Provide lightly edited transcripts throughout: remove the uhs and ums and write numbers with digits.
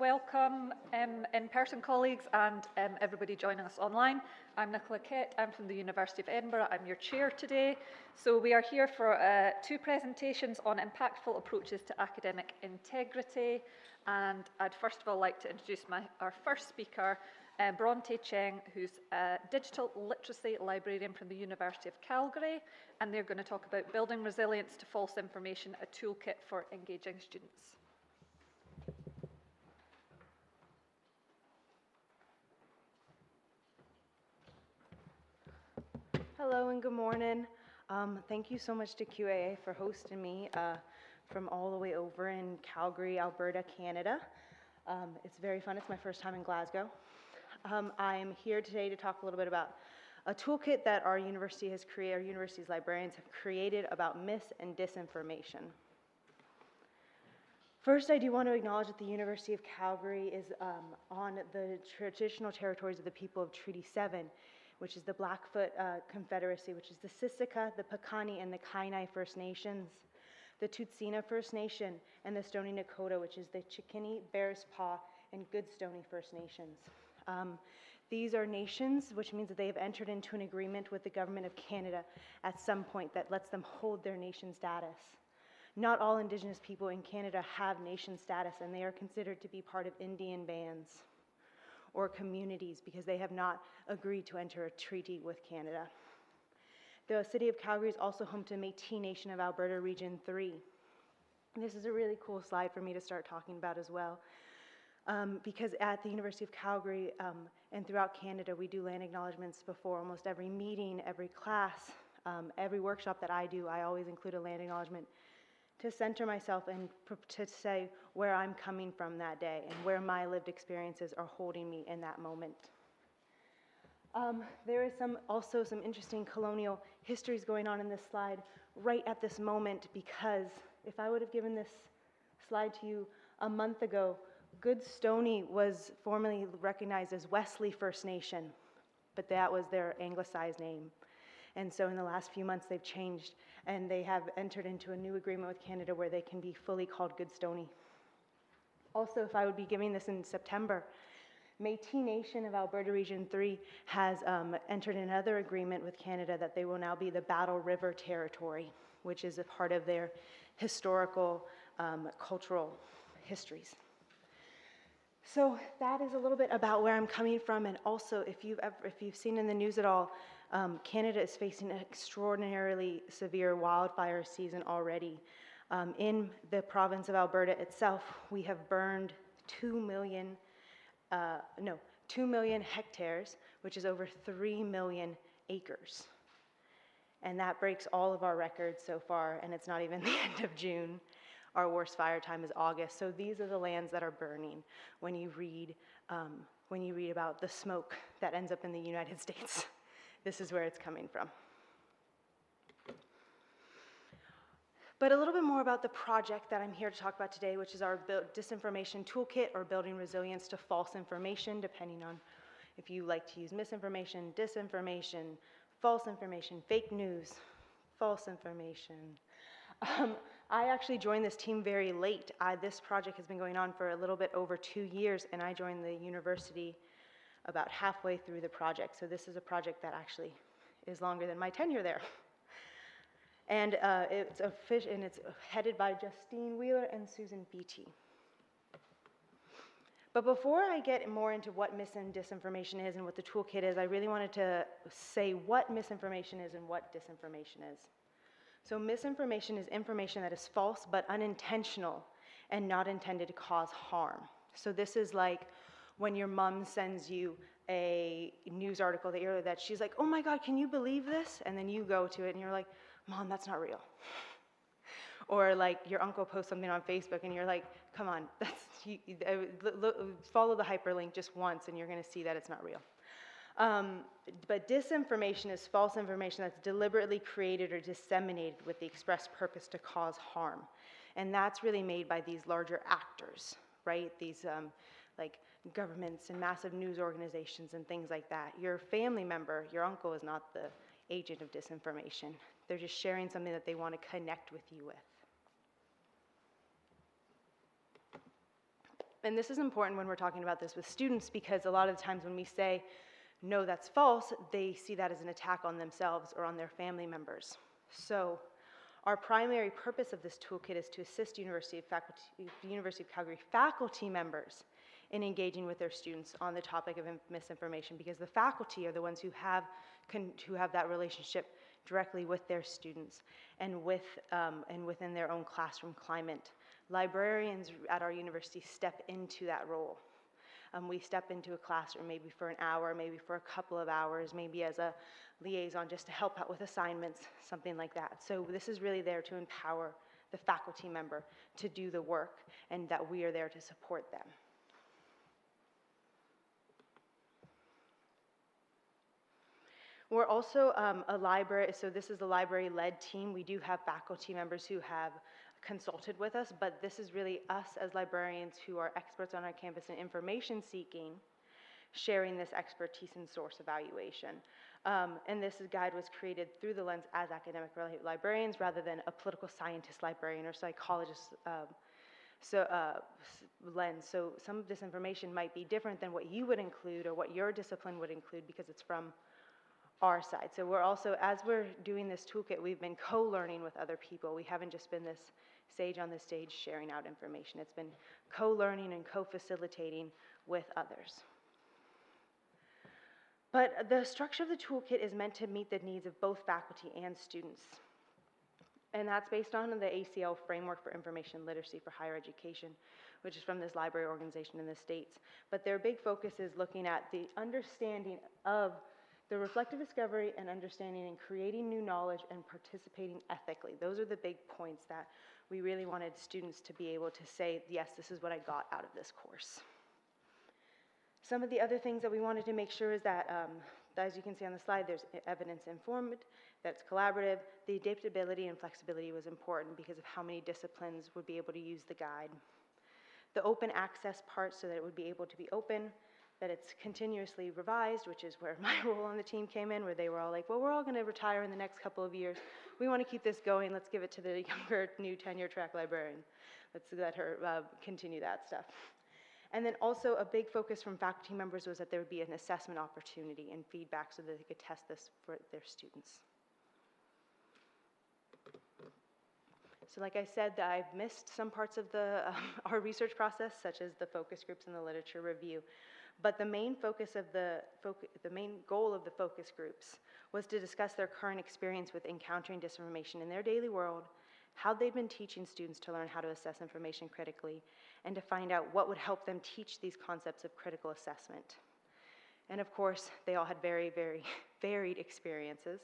welcome in-person colleagues and everybody joining us online. I'm Nicola Kett, I'm from the University of Edinburgh, I'm your chair today. So we are here for two presentations on impactful approaches to academic integrity. And I'd first of all like to introduce our first speaker, Bronte Chiang, who's a digital literacy librarian from the University of Calgary. And they're going to talk about building resilience to false information, a toolkit for engaging students. Hello and good morning. Thank you so much to QAA for hosting me from all the way over in Calgary, Alberta, Canada. It's very fun. It's my first time in Glasgow. I'm here today to talk a little bit about a toolkit that our university has created, our university's librarians have created about mis- and disinformation. First, I do want to acknowledge that the University of Calgary is on the traditional territories of the people of Treaty 7, which is the Blackfoot Confederacy, which is the Siksika, the Piikani, and the Kainai First Nations, the Tsuut'ina First Nation, and the Stoney Nakoda, which is the Chickasha, Bears Paw, and Goodstoney First Nations. These are nations, which means that they have entered into an agreement with the Government of Canada at some point that lets them hold their nation status. Not all Indigenous people in Canada have nation status, and they are considered to be part of Indian bands or communities because they have not agreed to enter a treaty with Canada. The city of Calgary is also home to Métis Nation of Alberta Region 3. And this is a really cool slide for me to start talking about as well. Because at the University of Calgary and throughout Canada, we do land acknowledgements before almost every meeting, every class, every workshop that I do, I always include a land acknowledgement to center myself and to say where I'm coming from that day and where my lived experiences are holding me in that moment. There is also some interesting colonial histories going on in this slide right at this moment, because if I would have given this slide to you a month ago, Goodstoney was formerly recognized as Wesley First Nation, but that was their anglicized name. And so in the last few months, they've changed, and they have entered into a new agreement with Canada where they can be fully called Goodstoney. Also, if I would be giving this in September, Métis Nation of Alberta Region 3 has entered another agreement with Canada that they will now be the Battle River Territory, which is a part of their historical, cultural histories. So that is a little bit about where I'm coming from, and also if you've seen in the news at all, Canada is facing an extraordinarily severe wildfire season already. In the province of Alberta itself, we have burned 2 million hectares, which is over 3 million acres. And that breaks all of our records so far, and it's not even the end of June. Our worst fire time is August. So these are the lands that are burning when you read about the smoke that ends up in the United States. This is where it's coming from. But a little bit more about the project that I'm here to talk about today, which is our disinformation toolkit, or building resilience to false information, depending on if you like to use misinformation, disinformation, false information, fake news, false information. I actually joined this team very late. This project has been going on for a little bit over 2 years, and I joined the university about halfway through the project. So this is a project that actually is longer than my tenure there. And it's headed by Justine Wheeler and Susan Beatty. But before I get more into what mis and disinformation is and what the toolkit is, I really wanted to say what misinformation is and what disinformation is. So misinformation is information that is false but unintentional and not intended to cause harm. So this is like when your mom sends you a news article that she's like, oh my God, can you believe this? And then you go to it and you're like, Mom, that's not real. Or like your uncle posts something on Facebook and you're like, come on, follow the hyperlink just once and you're gonna see that it's not real. But disinformation is false information that's deliberately created or disseminated with the express purpose to cause harm. And that's really made by these larger actors, right? These like governments and massive news organizations and things like that. Your family member, your uncle, is not the agent of disinformation. They're just sharing something that they want to connect with you with. And this is important when we're talking about this with students, because a lot of the times when we say, no, that's false, they see that as an attack on themselves or on their family members. So our primary purpose of this toolkit is to assist University of Calgary faculty members in engaging with their students on the topic of misinformation, because the faculty are the ones who have that relationship directly with their students and within their own classroom climate. Librarians at our university step into that role. We step into a classroom maybe for an hour, maybe for a couple of hours, maybe as a liaison just to help out with assignments, something like that. So this is really there to empower the faculty member to do the work, and that we are there to support them. We're also a library, so this is a library-led team. We do have faculty members who have consulted with us, but this is really us as librarians who are experts on our campus in information seeking, sharing this expertise in source evaluation. And this guide was created through the lens as academic librarians rather than a political scientist librarian or psychologist lens. So some of this information might be different than what you would include or what your discipline would include, because it's from our side. So we're also, as we're doing this toolkit, we've been co-learning with other people. We haven't just been this sage on the stage sharing out information. It's been co-learning and co-facilitating with others. But the structure of the toolkit is meant to meet the needs of both faculty and students. And that's based on the ACL Framework for Information Literacy for Higher Education, which is from this library organization in the States. But their big focus is looking at the understanding of the reflective discovery and understanding and creating new knowledge and participating ethically. Those are the big points that we really wanted students to be able to say, yes, this is what I got out of this course. Some of the other things that we wanted to make sure is that, as you can see on the slide, there's evidence-informed, that's collaborative. The adaptability and flexibility was important because of how many disciplines would be able to use the guide. The open access part, so that it would be able to be open, that it's continuously revised, which is where my role on the team came in, where they were all like, well, we're all gonna retire in the next couple of years. We wanna keep this going. Let's give it to the younger, new tenure track librarian. Let's let her continue that stuff. And then also a big focus from faculty members was that there would be an assessment opportunity and feedback so that they could test this for their students. So like I said, I've missed some parts of our research process, such as the focus groups and the literature review. But the main focus of the main goal of the focus groups was to discuss their current experience with encountering disinformation in their daily world, how they've been teaching students to learn how to assess information critically, and to find out what would help them teach these concepts of critical assessment. And of course, they all had very, very varied experiences,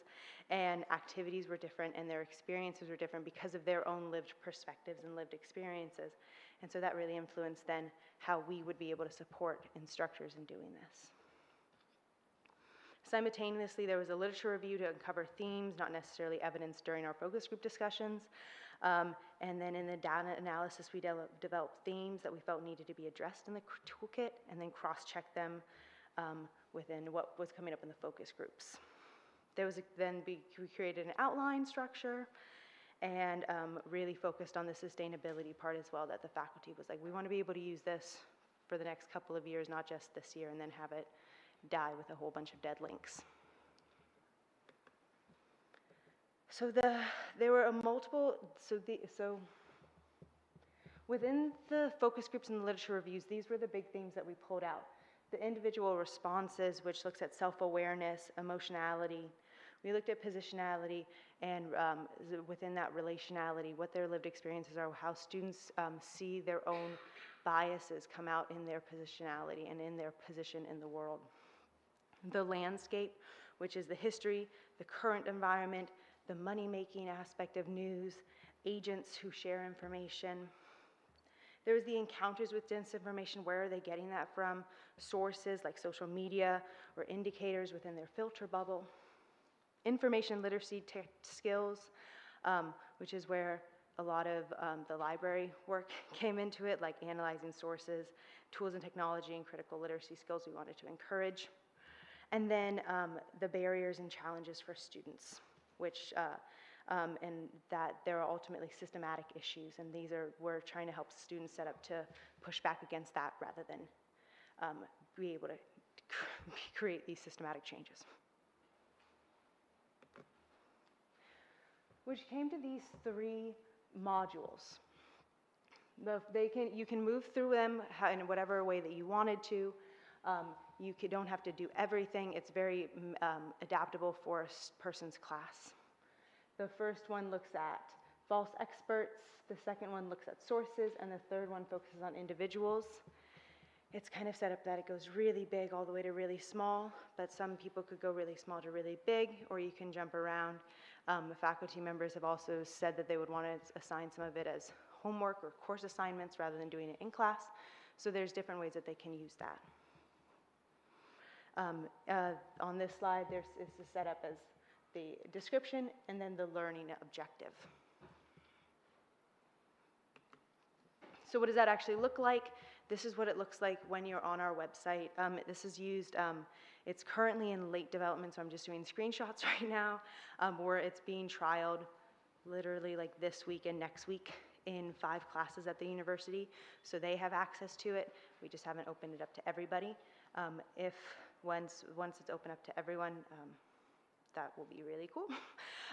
and activities were different, and their experiences were different because of their own lived perspectives and lived experiences. And so that really influenced then how we would be able to support instructors in doing this. Simultaneously, there was a literature review to uncover themes, not necessarily evidence, during our focus group discussions. And then in the data analysis, we developed themes that we felt needed to be addressed in the toolkit, and then cross-check them within what was coming up in the focus groups. We created an outline structure, and really focused on the sustainability part as well, that the faculty was like, we want to be able to use this for the next couple of years, not just this year, and then have it die with a whole bunch of dead links. So there were within the focus groups and the literature reviews, these were the big themes that we pulled out. The individual responses, which looks at self-awareness, emotionality. We looked at positionality, and within that relationality, what their lived experiences are, how students see their own biases come out in their positionality and in their position in the world. The landscape, which is the history, the current environment, the money-making aspect of news, agents who share information. There was the encounters with disinformation. Where are they getting that from? Sources like social media or indicators within their filter bubble. Information literacy skills, which is where a lot of the library work came into it, like analyzing sources, tools and technology, and critical literacy skills we wanted to encourage. And then the barriers and challenges for students, which and that there are ultimately systematic issues, and we're trying to help students set up to push back against that rather than be able to create these systematic changes. Which came to these 3 modules. You can move through them in whatever way that you wanted to. You don't have to do everything. It's very adaptable for a person's class. The first one looks at false experts, the second one looks at sources, and the third one focuses on individuals. It's kind of set up that it goes really big all the way to really small, but some people could go really small to really big, or you can jump around. The faculty members have also said that they would want to assign some of it as homework or course assignments rather than doing it in class. So there's different ways that they can use that. On this slide, this is set up as the description and then the learning objective. So what does that actually look like? This is what it looks like when you're on our website. This is used, it's currently in late development, so I'm just doing screenshots right now, where it's being trialed literally like this week and next week in 5 classes at the university. So they have access to it. We just haven't opened it up to everybody. Once it's open up to everyone, that will be really cool.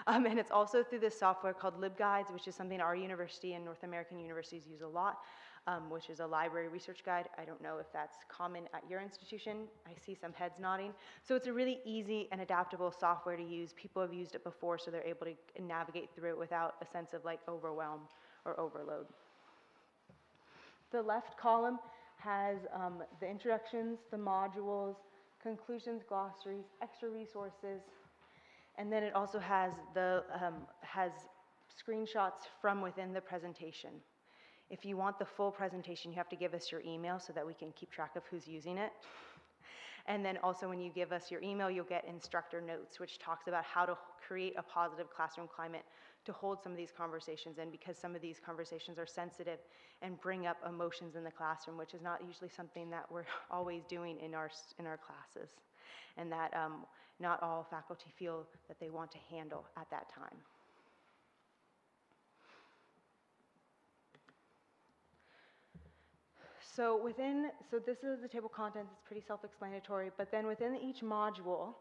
And it's also through this software called LibGuides, which is something our university and North American universities use a lot, which is a library research guide. I don't know if that's common at your institution. I see some heads nodding. So it's a really easy and adaptable software to use. People have used it before, so they're able to navigate through it without a sense of like overwhelm or overload. The left column has the introductions, the modules, conclusions, glossaries, extra resources, and then it also has has screenshots from within the presentation. If you want the full presentation, you have to give us your email so that we can keep track of who's using it. And then also when you give us your email, you'll get instructor notes, which talks about how to create a positive classroom climate to hold some of these conversations in, because some of these conversations are sensitive and bring up emotions in the classroom, which is not usually something that we're always doing in our classes, and that not all faculty feel that they want to handle at that time. So this is the table of contents. It's pretty self-explanatory, but then within each module,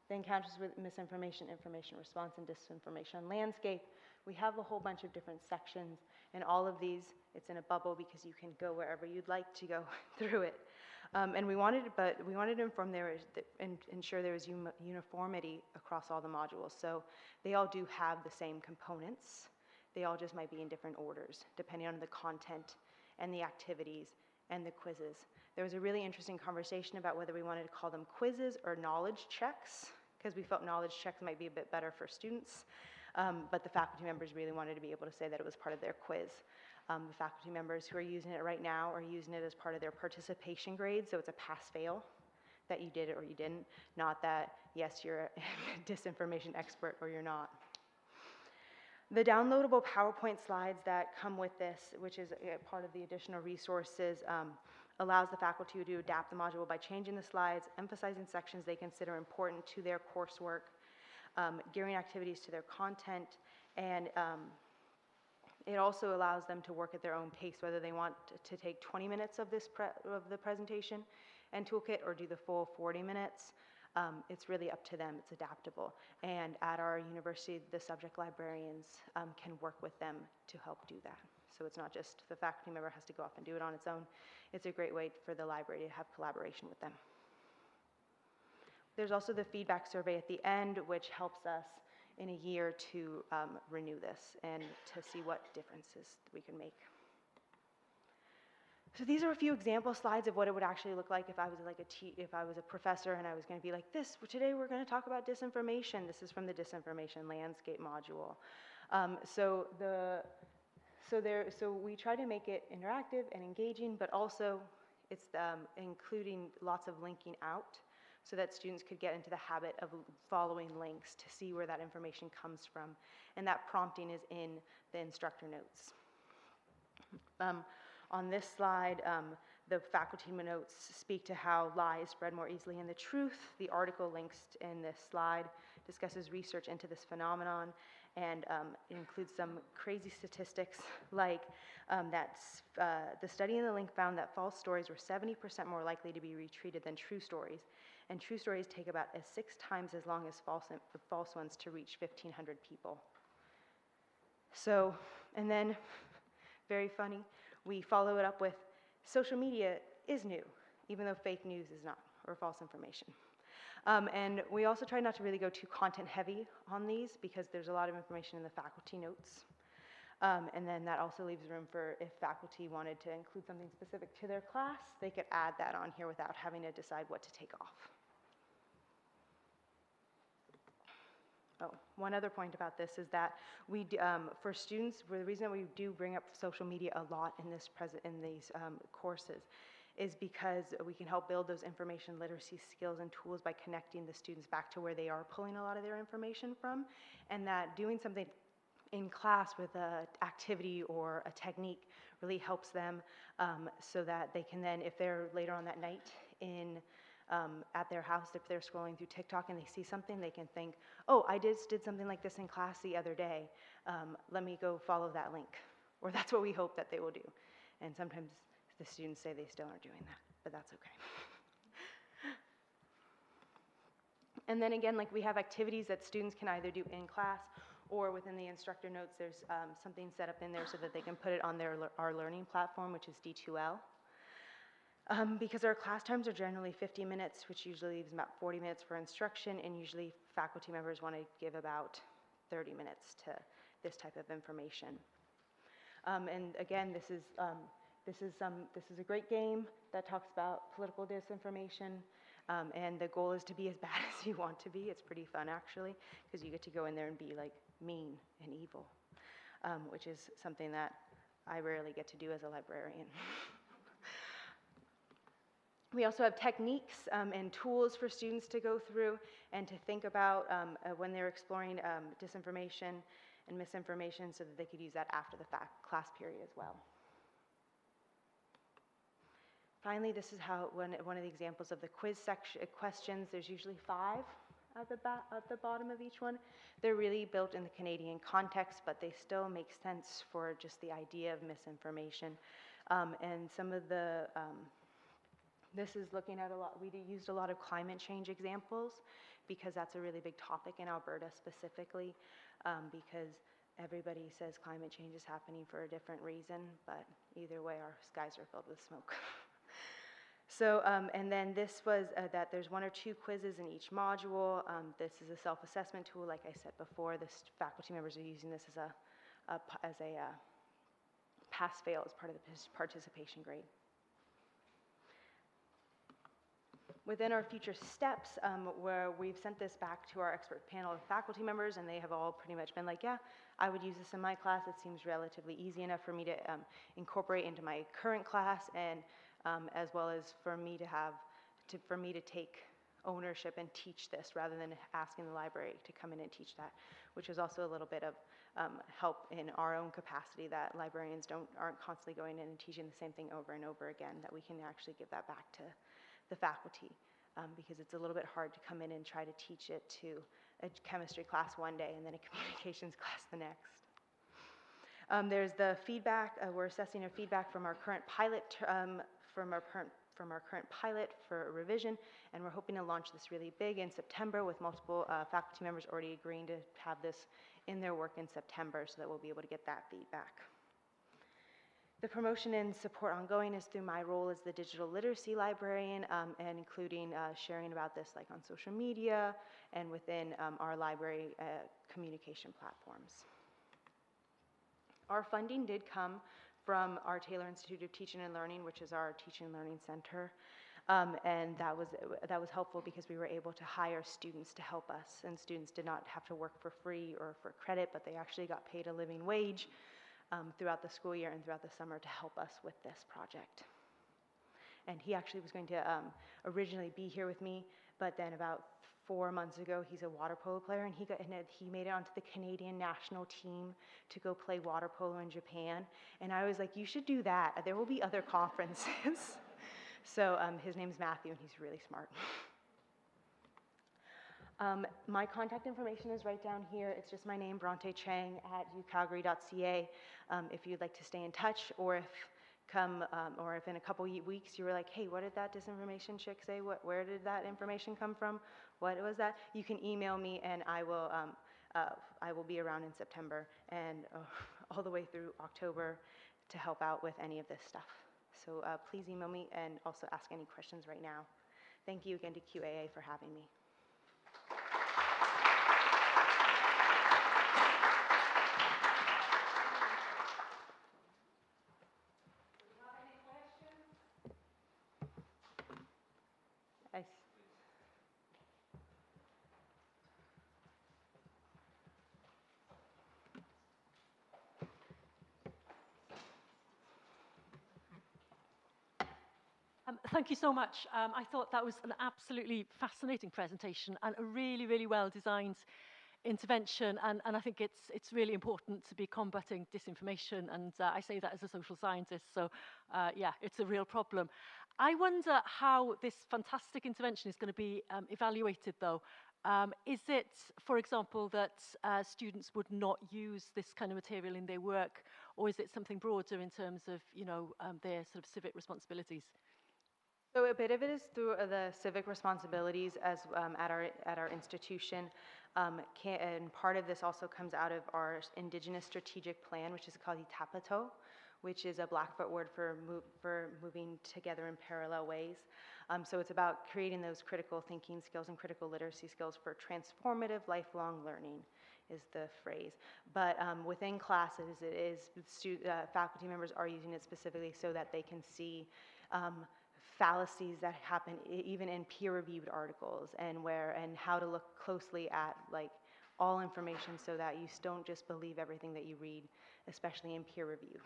the encounters with misinformation, information response, and disinformation landscape, we have a whole bunch of different sections, and all of these, it's in a bubble because you can go wherever you'd like to go through it. And we wanted to ensure there was uniformity across all the modules. So they all do have the same components. They all just might be in different orders, depending on the content and the activities and the quizzes. There was a really interesting conversation about whether we wanted to call them quizzes or knowledge checks, because we felt knowledge checks might be a bit better for students, but the faculty members really wanted to be able to say that it was part of their quiz. The faculty members who are using it right now are using it as part of their participation grade, so it's a pass-fail, that you did it or you didn't, not that, yes, you're a disinformation expert or you're not. The downloadable PowerPoint slides that come with this, which is a part of the additional resources, allows the faculty to adapt the module by changing the slides, emphasizing sections they consider important to their coursework, gearing activities to their content, and it also allows them to work at their own pace, whether they want to take 20 minutes of the presentation and Toolkit or do the full 40 minutes. It's really up to them. It's adaptable. And at our university, the subject librarians can work with them to help do that. So it's not just the faculty member has to go off and do it on its own. It's a great way for the library to have collaboration with them. There's also the feedback survey at the end, which helps us in a year to renew this and to see what differences we can make. So these are a few example slides of what it would actually look like if I was if I was a professor and I was going to be like this. Today we're going to talk about disinformation. This is from the disinformation landscape module. So we try to make it interactive and engaging, but also it's including lots of linking out so that students could get into the habit of following links to see where that information comes from. And that prompting is in the instructor notes. On this slide, the faculty notes speak to how lies spread more easily than the truth. The article links in this slide discusses research into this phenomenon, and it includes some crazy statistics like the study in the link found that false stories were 70% more likely to be retweeted than true stories, and true stories take about 6 times as long as false ones to reach 1,500 people. So, and then, very funny, we follow it up with, social media is new, even though fake news is not, or false information. And we also try not to really go too content heavy on these because there's a lot of information in the faculty notes. And then that also leaves room for if faculty wanted to include something specific to their class, they could add that on here without having to decide what to take off. Oh, one other point about this is that we, for students, the reason that we do bring up social media a lot in these courses is because we can help build those information literacy skills and tools by connecting the students back to where they are pulling a lot of their information from, and that doing something in class with an activity or a technique really helps them so that they can then, if they're later on that night at their house, if they're scrolling through TikTok and they see something, they can think, oh, I just did something like this in class the other day. Let me go follow that link. Or that's what we hope that they will do. And sometimes the students say they still aren't doing that, but that's okay. And then again, like we have activities that students can either do in class or within the instructor notes, there's something set up in there so that they can put it on our learning platform, which is D2L. Because our class times are generally 50 minutes, which usually leaves about 40 minutes for instruction, and usually faculty members want to give about 30 minutes to this type of information. And again, this is a great game that talks about political disinformation, and the goal is to be as bad as you want to be. It's pretty fun, actually, because you get to go in there and be like mean and evil, which is something that I rarely get to do as a librarian. We also have techniques and tools for students to go through and to think about when they're exploring disinformation and misinformation so that they could use that after the class period as well. Finally, this is how one of the examples of the quiz questions, there's usually 5 at the bottom of each one. They're really built in the Canadian context, but they still make sense for just the idea of misinformation. And some of the this is looking at we used a lot of climate change examples because that's a really big topic in Alberta specifically, because everybody says climate change is happening for a different reason, but either way, our skies are filled with smoke. So, and then this was that there's 1 or 2 quizzes in each module. This is a self-assessment tool, like I said before. The faculty members are using this as a pass-fail as part of the participation grade. Within our future steps, where we've sent this back to our expert panel of faculty members, and they have all pretty much been like, yeah, I would use this in my class. It seems relatively easy enough for me to incorporate into my current class, and as well as for me to take ownership and teach this rather than asking the library to come in and teach that, which is also a little bit of help in our own capacity that librarians aren't constantly going in and teaching the same thing over and over again, that we can actually give that back to the faculty, because it's a little bit hard to come in and try to teach it to a chemistry class one day and then a communications class the next. There's the feedback. We're assessing our feedback from our current pilot, from our current pilot for revision, and we're hoping to launch this really big in September with multiple faculty members already agreeing to have this in their work in September so that we'll be able to get that feedback. The promotion and support ongoing is through my role as the digital literacy librarian, and including sharing about this like on social media and within our library communication platforms. Our funding did come from our Taylor Institute of Teaching and Learning, which is our teaching and learning center, and that was helpful because we were able to hire students to help us, and students did not have to work for free or for credit, but they actually got paid a living wage throughout the school year and throughout the summer to help us with this project. And he actually was going to originally be here with me, but then about 4 months ago, he's a water polo player, and he made it onto the Canadian national team to go play water polo in Japan. And I was like, you should do that. There will be other conferences. So his name's Matthew, and he's really smart. My contact information is right down here. It's just my name, Bronte Chiang, at ucalgary.ca. If you'd like to stay in touch, or if in a couple weeks you were like, hey, what did that disinformation chick say? Where did that information come from? What was that? You can email me, and I will be around in September and all the way through October to help out with any of this stuff. So please email me and also ask any questions right now. Thank you again to QAA for having me. Thank you so much. I thought that was an absolutely fascinating presentation and a really, really well-designed intervention. And I think it's really important to be combating disinformation. And I say that as a social scientist. So yeah, it's a real problem. I wonder how this fantastic intervention is going to be evaluated, though. Is it, for example, that students would not use this kind of material in their work, or is it something broader in terms of, you know, their sort of civic responsibilities? So a bit of it is through the civic responsibilities as at our institution, and part of this also comes out of our Indigenous Strategic Plan, which is called Itapato, which is a Blackfoot word for moving together in parallel ways. So it's about creating those critical thinking skills and critical literacy skills for transformative lifelong learning, is the phrase. But within classes, it is faculty members are using it specifically so that they can see fallacies that happen even in peer-reviewed articles, and how to look closely at like all information so that you don't just believe everything that you read, especially in peer review.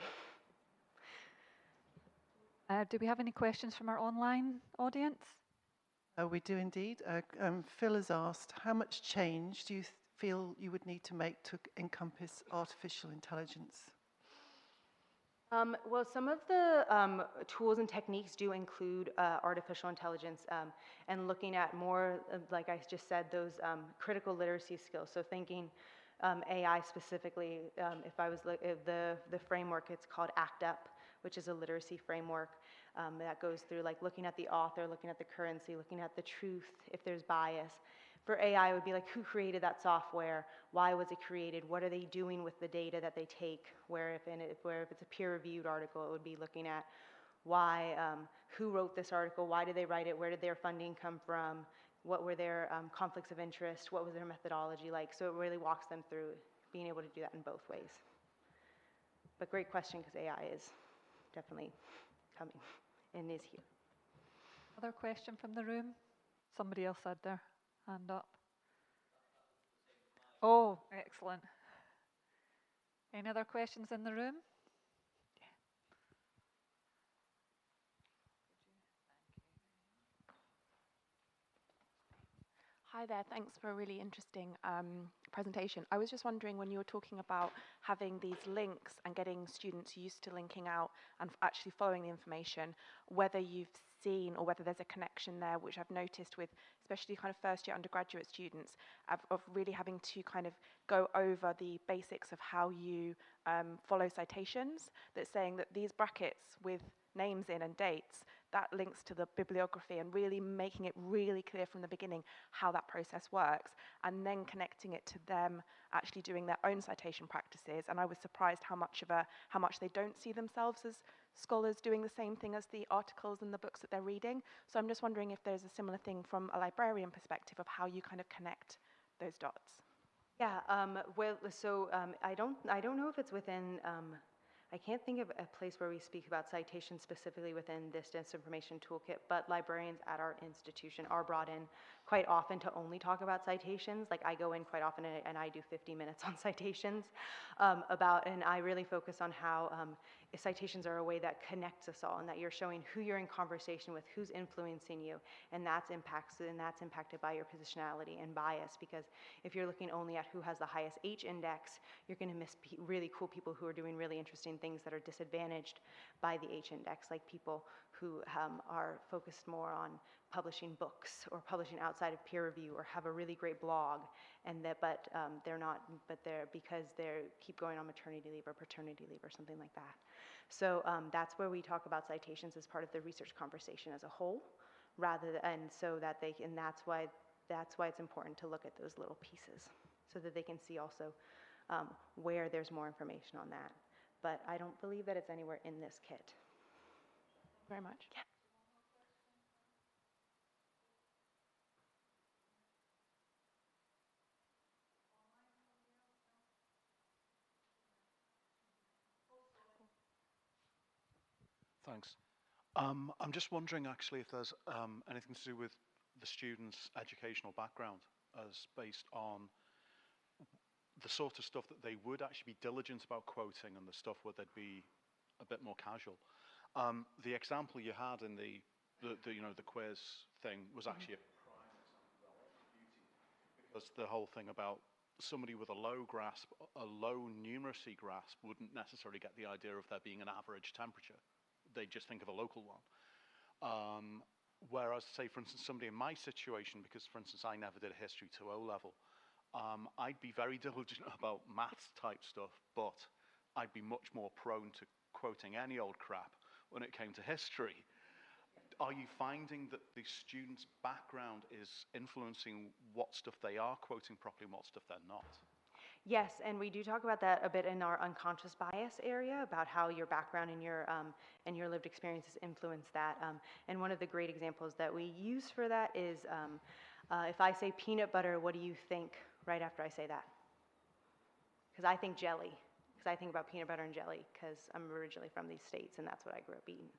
Do we have any questions from our online audience? We do indeed. Phil has asked, how much change do you feel you would need to make to encompass artificial intelligence? Well, some of the tools and techniques do include artificial intelligence and looking at more, like I just said, those critical literacy skills. So thinking AI specifically, if the framework, it's called ACT UP, which is a literacy framework that goes through like looking at the author, looking at the currency, looking at the truth, if there's bias. For AI, it would be like, who created that software? Why was it created? What are they doing with the data that they take? Where if it's a peer-reviewed article, it would be looking at why, who wrote this article? Why did they write it? Where did their funding come from? What were their conflicts of interest? What was their methodology like? So it really walks them through being able to do that in both ways. But great question, because AI is definitely coming and is here. Other question from the room? Somebody else had their hand up. Oh, excellent. Any other questions in the room? Hi there, thanks for a really interesting presentation. I was just wondering, when you were talking about having these links and getting students used to linking out and actually following the information, whether you've seen or whether there's a connection there, which I've noticed with especially kind of first year undergraduate students, of really having to kind of go over the basics of how you follow citations, that's saying that these brackets with names in and dates, that links to the bibliography, and really making it really clear from the beginning how that process works, and then connecting it to them actually doing their own citation practices. And I was surprised how much they don't see themselves as scholars doing the same thing as the articles and the books that they're reading. So I'm just wondering if there's a similar thing from a librarian perspective of how you kind of connect those dots. Yeah, well, so I don't know if it's within, I can't think of a place where we speak about citations specifically within this disinformation toolkit, but librarians at our institution are brought in quite often to only talk about citations. Like I go in quite often and I do 50 minutes on citations and I really focus on how citations are a way that connects us all, and that you're showing who you're in conversation with, who's influencing you, and that's impacted by your positionality and bias. Because if you're looking only at who has the highest H index, you're going to miss really cool people who are doing really interesting things that are disadvantaged by the H index, like people who are focused more on publishing books or publishing outside of peer review or have a really great blog, and but they're because they keep going on maternity leave or paternity leave or something like that. So that's where we talk about citations as part of the research conversation as a whole, and that's why it's important to look at those little pieces so that they can see also where there's more information on that. But I don't believe that it's anywhere in this kit. Very much. Yeah. Thanks. I'm just wondering actually if there's anything to do with the students' educational background as based on the sort of stuff that they would actually be diligent about quoting and the stuff where they'd be a bit more casual. The example you had in the quiz thing was actually a prime example of beauty, because the whole thing about somebody with a low numeracy grasp wouldn't necessarily get the idea of there being an average temperature. They just think of a local one. Whereas, say, for instance, somebody in my situation, because, for instance, I never did a history to O level, I'd be very diligent about maths type stuff, but I'd be much more prone to quoting any old crap when it came to history. Are you finding that the students' background is influencing what stuff they are quoting properly and what stuff they're not? Yes, and we do talk about that a bit in our unconscious bias area, about how your background and your lived experiences influence that. And one of the great examples that we use for that is if I say peanut butter, what do you think right after I say that? Because I think jelly. Because I think about peanut butter and jelly, because I'm originally from these states and that's what I grew up eating.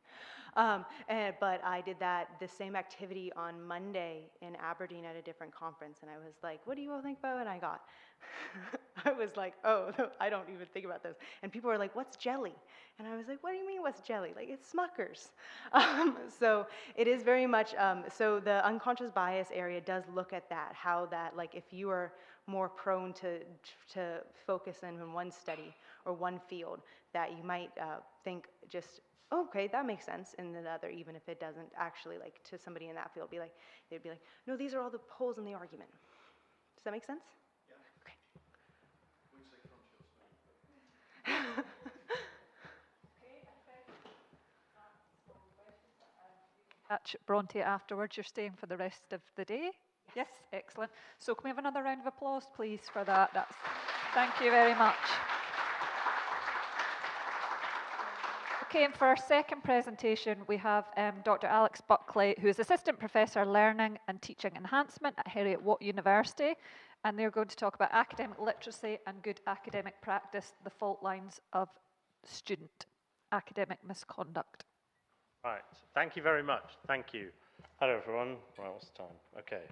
But I did the same activity on Monday in Aberdeen at a different conference, and I was like, what do you all think about? And I was like, oh, I don't even think about this. And people were like, what's jelly? And I was like, what do you mean what's jelly? Like, it's Smuckers. So it is very much, so the unconscious bias area does look at that, how that, like, if you are more prone to focus in one study or one field, that you might think just, oh, okay, that makes sense, and the other, even if it doesn't actually, like, to somebody in that field, they'd be like, no, these are all the holes in the argument. Does that make sense? Yeah. Okay. We'd say crunchy or Catch Bronte afterwards. You're staying for the rest of the day? Yes, excellent. So can we have another round of applause, please, for that? Thank you very much. Okay, and for our second presentation, we have Dr Alex Buckley, who is Assistant Professor Learning and Teaching Enhancement at Heriot-Watt University, and they're going to talk about academic literacy and good academic practice, the fault lines of student academic misconduct. Right, thank you very much. Thank you. Hello, everyone. Right, what's the time? Okay.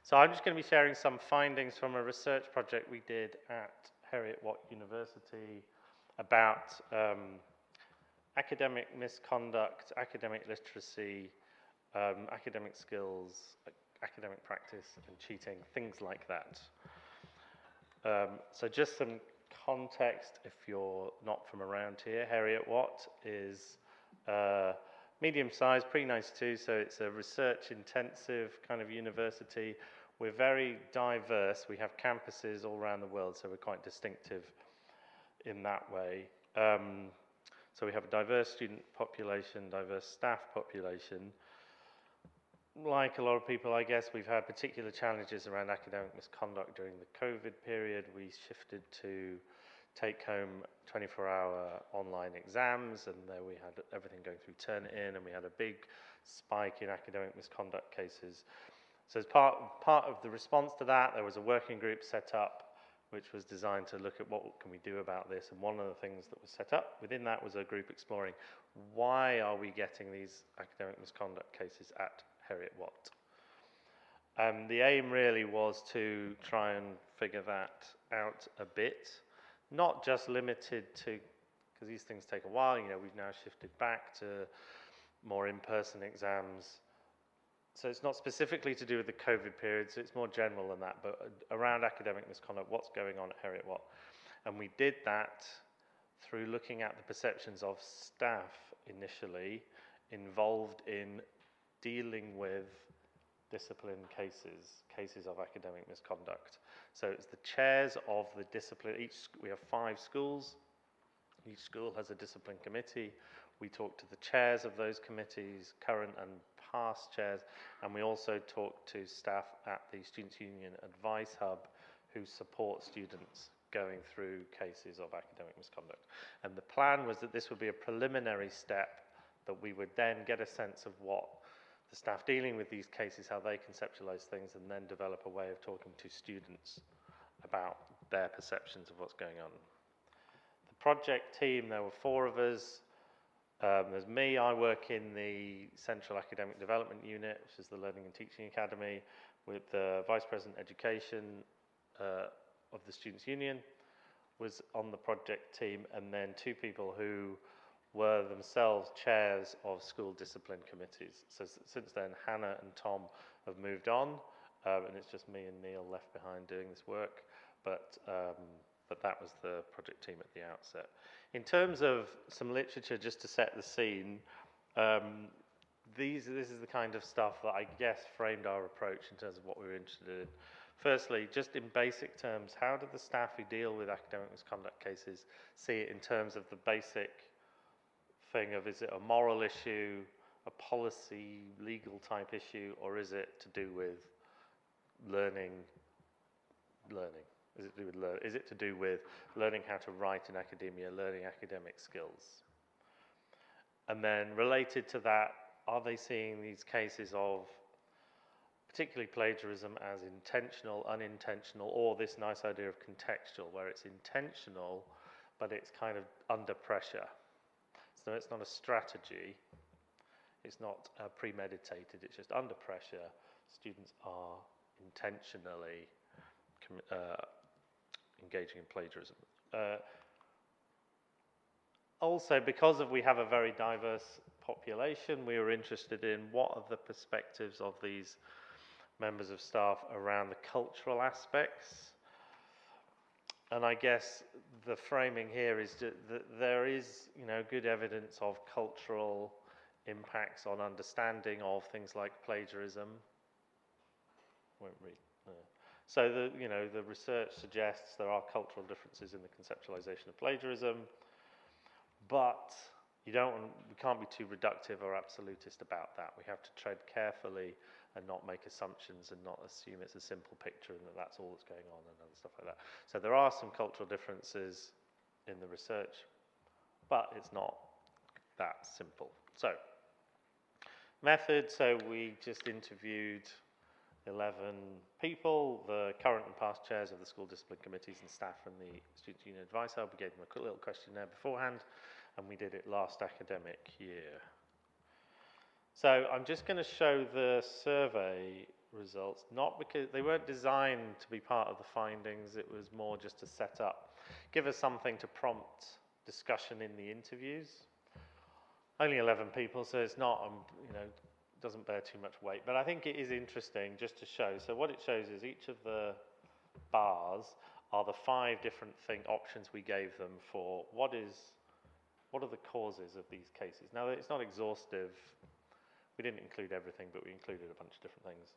So I'm just going to be sharing some findings from a research project we did at Heriot-Watt University about academic misconduct, academic literacy, academic skills, academic practice, and cheating, things like that. So just some context, if you're not from around here, Heriot-Watt is medium-sized, pre-92, so it's a research-intensive kind of university. We're very diverse. We have campuses all around the world, so we're quite distinctive in that way. So we have a diverse student population, diverse staff population. Like a lot of people, I guess, we've had particular challenges around academic misconduct during the COVID period. We shifted to take-home 24-hour online exams, and there we had everything going through Turnitin, and we had a big spike in academic misconduct cases. So as part of the response to that, there was a working group set up which was designed to look at what can we do about this, and one of the things that was set up within that was a group exploring why are we getting these academic misconduct cases at Heriot-Watt. The aim really was to try and figure that out a bit, not just limited to, because these things take a while, you know, we've now shifted back to more in-person exams. So it's not specifically to do with the COVID period, so it's more general than that, but around academic misconduct, what's going on at Heriot-Watt. And we did that through looking at the perceptions of staff initially involved in dealing with discipline cases of academic misconduct. So it's the chairs of the discipline. We have 5 schools. Each school has a discipline committee. We talk to the chairs of those committees, current and past chairs, and we also talk to staff at the Students' Union Advice Hub who support students going through cases of academic misconduct. And the plan was that this would be a preliminary step, that we would then get a sense of what the staff dealing with these cases, how they conceptualize things, and then develop a way of talking to students about their perceptions of what's going on. The project team, there were 4 of us. There's me, I work in the Central Academic Development Unit, which is the Learning and Teaching Academy, with the Vice President Education of the Students' Union was on the project team, and then 2 people who were themselves chairs of school discipline committees. So since then, Hannah and Tom have moved on, and it's just me and Neil left behind doing this work, but that was the project team at the outset. In terms of some literature, just to set the scene, this is the kind of stuff that I guess framed our approach in terms of what we were interested in. Firstly, just in basic terms, how do the staff who deal with academic misconduct cases see it in terms of the basic thing of, is it a moral issue, a policy, legal type issue, or is it to do with learning? Is it to do with learning how to write in academia, learning academic skills? And then related to that, are they seeing these cases of particularly plagiarism as intentional, unintentional, or this nice idea of contextual, where it's intentional, but it's kind of under pressure? So it's not a strategy, it's not premeditated, it's just under pressure. Students are intentionally engaging in plagiarism. Also, because we have a very diverse population, we were interested in what are the perspectives of these members of staff around the cultural aspects. And I guess the framing here is that there is, good evidence of cultural impacts on understanding of things like plagiarism. Won't read. No. So the research suggests there are cultural differences in the conceptualization of plagiarism, but we can't be too reductive or absolutist about that. We have to tread carefully and not make assumptions and not assume it's a simple picture and that that's all that's going on and other stuff like that. So there are some cultural differences in the research, but it's not that simple. So, method, so we just interviewed 11 people, the current and past chairs of the school discipline committees and staff from the Students' Union Advice Hub. We gave them a quick little questionnaire beforehand, and we did it last academic year. So I'm just going to show the survey results, not because they weren't designed to be part of the findings, it was more just to set up, give us something to prompt discussion in the interviews. Only 11 people, so it's not, doesn't bear too much weight, but I think it is interesting just to show. So what it shows is each of the bars are the 5 different options we gave them for what are the causes of these cases. Now, it's not exhaustive. We didn't include everything, but we included a bunch of different things.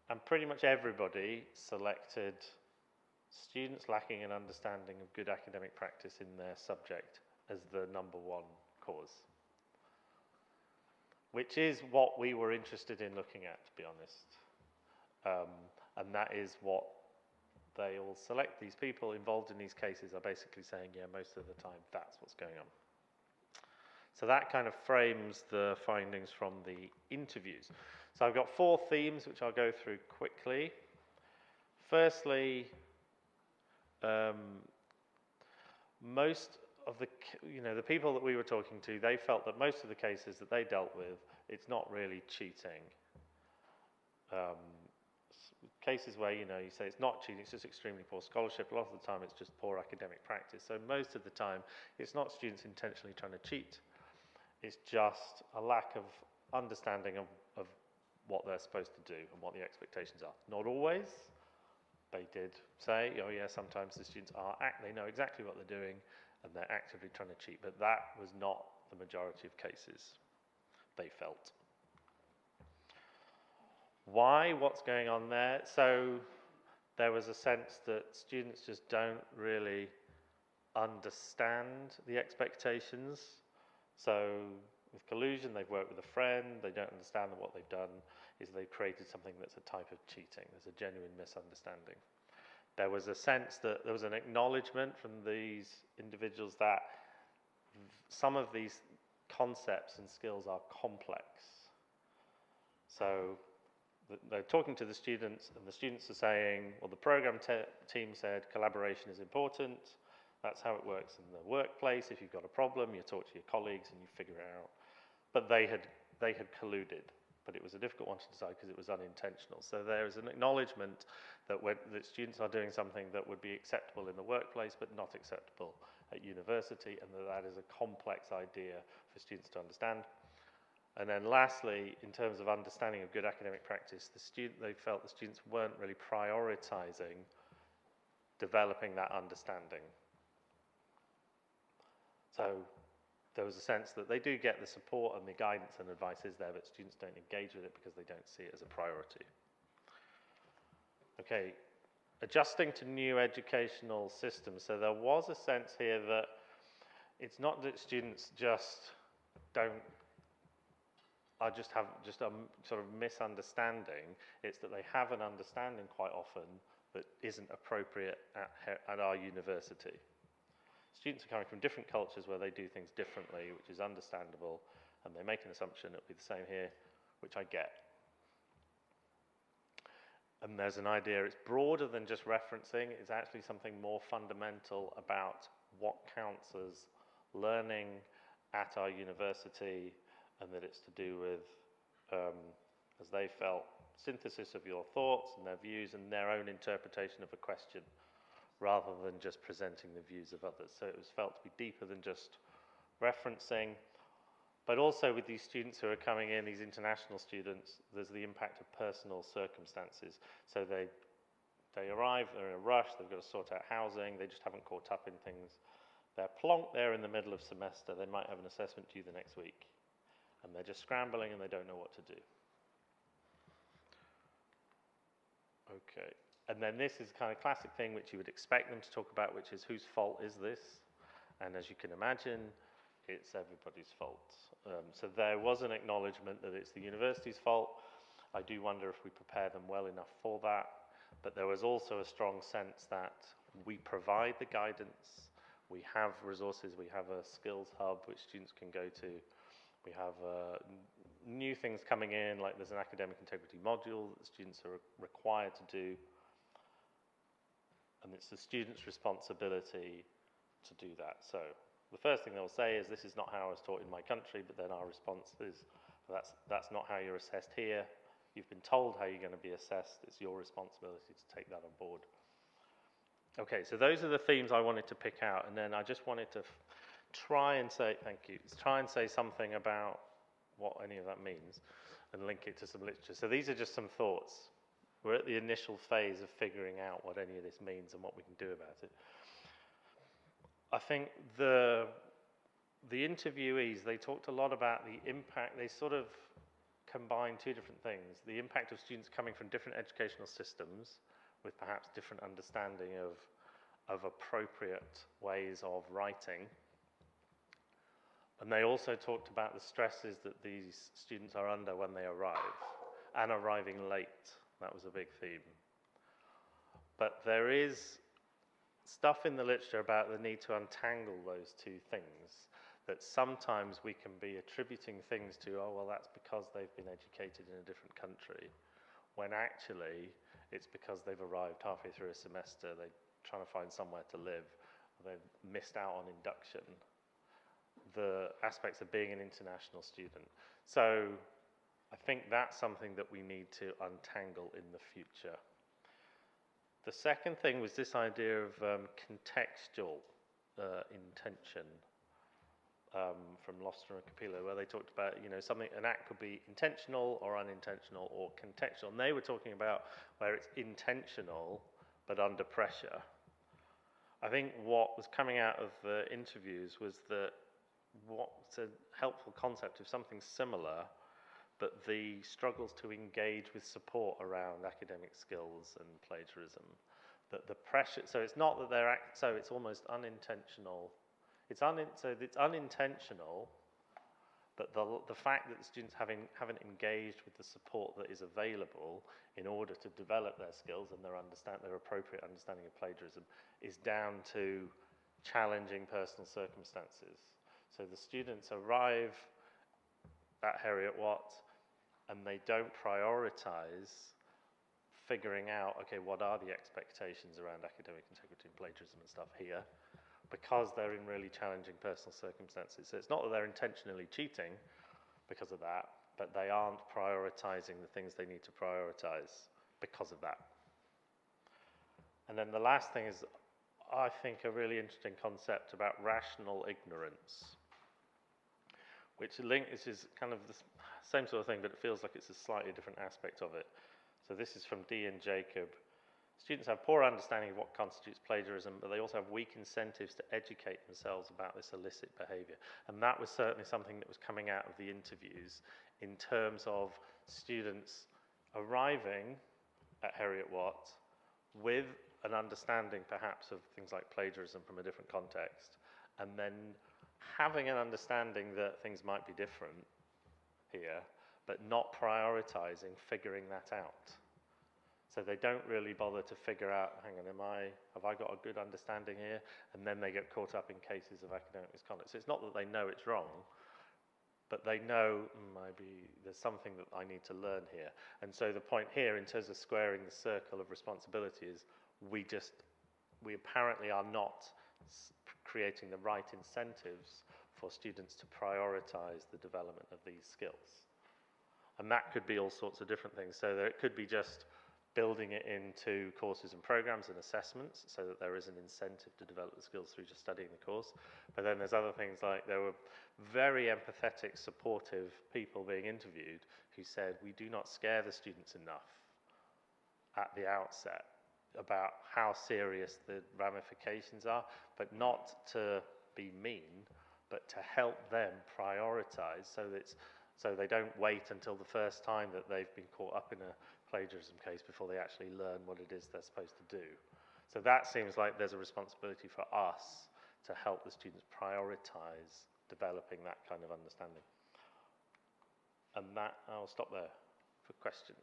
And pretty much everybody selected students lacking an understanding of good academic practice in their subject as the number 1 cause, which is what we were interested in looking at, to be honest. And that is what they all select. These people involved in these cases are basically saying, yeah, most of the time, that's what's going on. So that kind of frames the findings from the interviews. So I've got 4 themes, which I'll go through quickly. Firstly, most of the people that we were talking to, they felt that most of the cases that they dealt with, it's not really cheating. Cases where, you say it's not cheating, it's just extremely poor scholarship. A lot of the time, it's just poor academic practice. So most of the time, it's not students intentionally trying to cheat. It's just a lack of understanding of what they're supposed to do and what the expectations are. Not always. They did say, oh yeah, sometimes the students they know exactly what they're doing and they're actively trying to cheat, but that was not the majority of cases. they felt. Why? What's going on there? So there was a sense that students just don't really understand the expectations. So with collusion, they've worked with a friend, they don't understand that what they've done is they've created something that's a type of cheating. There's a genuine misunderstanding. There was a sense that there was an acknowledgement from these individuals that some of these concepts and skills are complex. So they're talking to the students, and the students are saying, well, the program team said collaboration is important. That's how it works in the workplace. If you've got a problem, you talk to your colleagues and you figure it out. But they had colluded, but it was a difficult one to decide because it was unintentional. So there is an acknowledgement that that students are doing something that would be acceptable in the workplace but not acceptable at university, and that is a complex idea for students to understand. And then lastly, in terms of understanding of good academic practice, they felt the students weren't really prioritizing developing that understanding. So there was a sense that they do get the support and the guidance and advice is there, but students don't engage with it because they don't see it as a priority. Okay, adjusting to new educational systems. So there was a sense here that it's not that students just have a sort of misunderstanding. It's that they have an understanding quite often that isn't appropriate at our university. Students are coming from different cultures where they do things differently, which is understandable, and they make an assumption it'll be the same here, which I get. And there's an idea, it's broader than just referencing, it's actually something more fundamental about what counts as learning at our university, and that it's to do with, as they felt, synthesis of your thoughts and their views and their own interpretation of a question, rather than just presenting the views of others. So it was felt to be deeper than just referencing, but also with these students who are coming in, these international students, there's the impact of personal circumstances. So they arrive, they're in a rush, they've got to sort out housing, they just haven't caught up in things. They're plonked there in the middle of semester, they might have an assessment due the next week, and they're just scrambling and they don't know what to do. Okay. And then this is kind of classic thing which you would expect them to talk about, which is whose fault is this? And as you can imagine, it's everybody's fault. So there was an acknowledgement that it's the university's fault. I do wonder if we prepare them well enough for that. But there was also a strong sense that we provide the guidance. We have resources. We have a skills hub which students can go to. We have new things coming in, like there's an academic integrity module that students are required to do. And it's the student's responsibility to do that. So the first thing they'll say is, this is not how I was taught in my country, but then our response is, that's not how you're assessed here. You've been told how you're going to be assessed. It's your responsibility to take that on board. Okay, so those are the themes I wanted to pick out, and then I just wanted to try and say, thank you, try and say something about what any of that means and link it to some literature. So these are just some thoughts. We're at the initial phase of figuring out what any of this means and what we can do about it. I think the interviewees, they talked a lot about the impact. They sort of combined two different things. The impact of students coming from different educational systems with perhaps different understanding of appropriate ways of writing. And they also talked about the stresses that these students are under when they arrive, and arriving late. That was a big theme. But there is stuff in the literature about the need to untangle those two things, that sometimes we can be attributing things to, oh, well, that's because they've been educated in a different country, when actually it's because they've arrived halfway through a semester, they're trying to find somewhere to live, they've missed out on induction, the aspects of being an international student. So I think that's something that we need to untangle in the future. The second thing was this idea of contextual intention from Loster and Capillo, where they talked about, something, an act could be intentional or unintentional or contextual. And they were talking about where it's intentional but under pressure. I think what was coming out of the interviews was that what's a helpful concept of something similar, but the struggles to engage with support around academic skills and plagiarism, that the pressure, so it's not that they're, so it's almost unintentional. So it's unintentional, but the fact that the students haven't engaged with the support that is available in order to develop their skills and their appropriate understanding of plagiarism is down to challenging personal circumstances. So the students arrive at Heriot-Watt and they don't prioritize figuring out, okay, what are the expectations around academic integrity and plagiarism and stuff here, because they're in really challenging personal circumstances. So it's not that they're intentionally cheating because of that, but they aren't prioritizing the things they need to prioritize because of that. And then the last thing is, I think, a really interesting concept about rational ignorance, which is kind of the same sort of thing, but it feels like it's a slightly different aspect of it. So this is from Dee and Jacob. Students have poor understanding of what constitutes plagiarism, but they also have weak incentives to educate themselves about this illicit behavior. And that was certainly something that was coming out of the interviews in terms of students arriving at Heriot-Watt with an understanding perhaps of things like plagiarism from a different context, and then having an understanding that things might be different here, but not prioritizing figuring that out. So they don't really bother to figure out, hang on, have I got a good understanding here? And then they get caught up in cases of academic misconduct. So it's not that they know it's wrong, but they know maybe there's something that I need to learn here. And so the point here, in terms of squaring the circle of responsibility, is we apparently are not creating the right incentives for students to prioritize the development of these skills. And that could be all sorts of different things. So it could be just building it into courses and programs and assessments so that there is an incentive to develop the skills through just studying the course. But then there's other things like there were very empathetic, supportive people being interviewed who said, we do not scare the students enough at the outset about how serious the ramifications are, but not to be mean, but to help them prioritize so they don't wait until the first time that they've been caught up in a plagiarism case before they actually learn what it is they're supposed to do. So that seems like there's a responsibility for us to help the students prioritize developing that kind of understanding. And that, I'll stop there for questions.